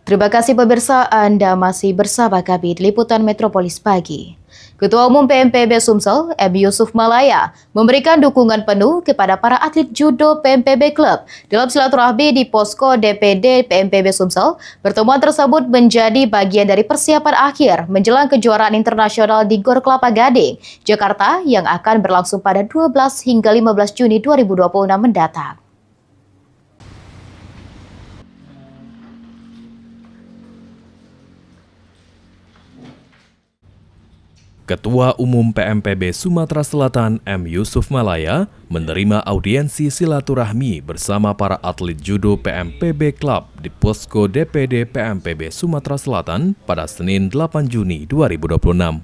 Terima kasih pemirsa, Anda masih bersama kami di Liputan Metropolis Pagi. Ketua Umum PMPB Sumsel, M. Yusuf Malaya, memberikan dukungan penuh kepada para atlet judo PMPB Club dalam silaturahmi di posko DPD PMPB Sumsel. Pertemuan tersebut menjadi bagian dari persiapan akhir menjelang kejuaraan internasional di Gor Kelapa Gading, Jakarta yang akan berlangsung pada 12 hingga 15 Juni 2026 mendatang. Ketua Umum PMPB Sumatera Selatan M. Yusuf Malaya menerima audiensi silaturahmi bersama para atlet judo PMPB Club di posko DPD PMPB Sumatera Selatan pada Senin 8 Juni 2026.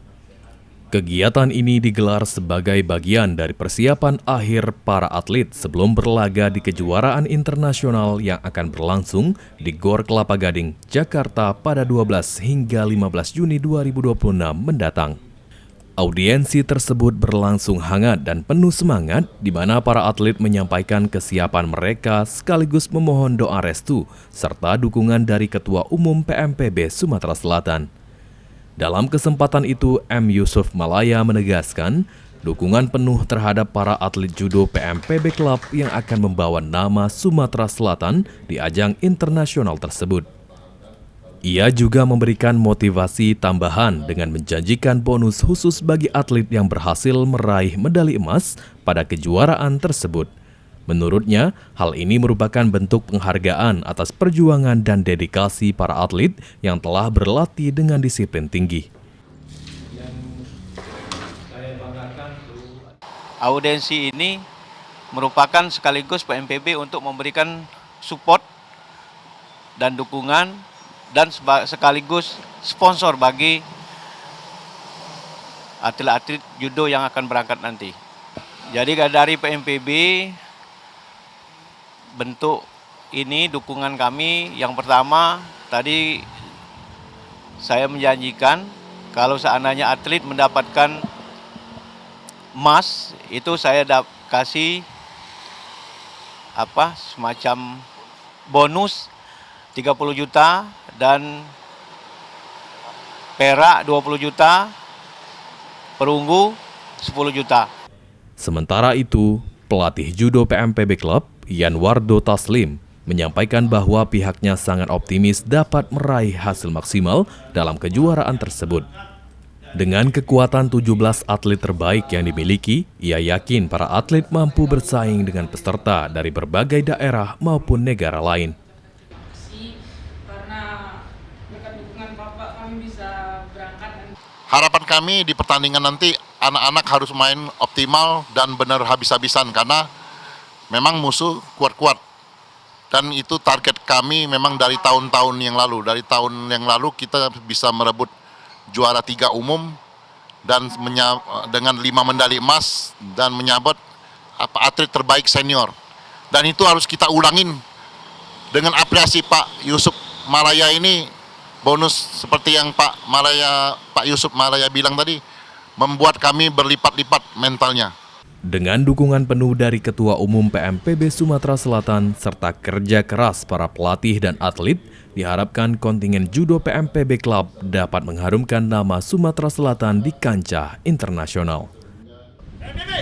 Kegiatan ini digelar sebagai bagian dari persiapan akhir para atlet sebelum berlaga di kejuaraan internasional yang akan berlangsung di Gor Kelapa Gading, Jakarta pada 12 hingga 15 Juni 2026 mendatang. Audiensi tersebut berlangsung hangat dan penuh semangat di mana para atlet menyampaikan kesiapan mereka sekaligus memohon doa restu serta dukungan dari Ketua Umum PMPB Sumatera Selatan. Dalam kesempatan itu, M. Yusuf Malaya menegaskan dukungan penuh terhadap para atlet judo PMPB Club yang akan membawa nama Sumatera Selatan di ajang internasional tersebut. Ia juga memberikan motivasi tambahan dengan menjanjikan bonus khusus bagi atlet yang berhasil meraih medali emas pada kejuaraan tersebut. Menurutnya, hal ini merupakan bentuk penghargaan atas perjuangan dan dedikasi para atlet yang telah berlatih dengan disiplin tinggi. Audiensi ini merupakan sekaligus PMPB untuk memberikan support dan dukungan dan sekaligus sponsor bagi atlet-atlet judo yang akan berangkat nanti. Jadi dari PMPB, bentuk ini dukungan kami yang pertama, tadi saya menjanjikan kalau seandainya atlet mendapatkan emas, itu saya kasih semacam bonus 30 juta dan perak 20 juta, perunggu 10 juta. Sementara itu, pelatih judo PMPB Club, Yanwardo Taslim, menyampaikan bahwa pihaknya sangat optimis dapat meraih hasil maksimal dalam kejuaraan tersebut. Dengan kekuatan 17 atlet terbaik yang dimiliki, ia yakin para atlet mampu bersaing dengan peserta dari berbagai daerah maupun negara lain. Harapan kami di pertandingan nanti anak-anak harus main optimal dan benar habis-habisan karena memang musuh kuat-kuat. Dan itu target kami memang dari tahun-tahun yang lalu. Dari tahun yang lalu kita bisa merebut juara 3 umum dan dengan 5 medali emas dan menyabet atlet terbaik senior. Dan itu harus kita ulangin dengan apresiasi Pak Yusuf Malaya ini. Bonus seperti yang Pak Yusuf Malaya bilang tadi, membuat kami berlipat-lipat mentalnya. Dengan dukungan penuh dari Ketua Umum PMPB Sumatera Selatan serta kerja keras para pelatih dan atlet, diharapkan kontingen judo PMPB Club dapat mengharumkan nama Sumatera Selatan di kancah internasional. PMPB!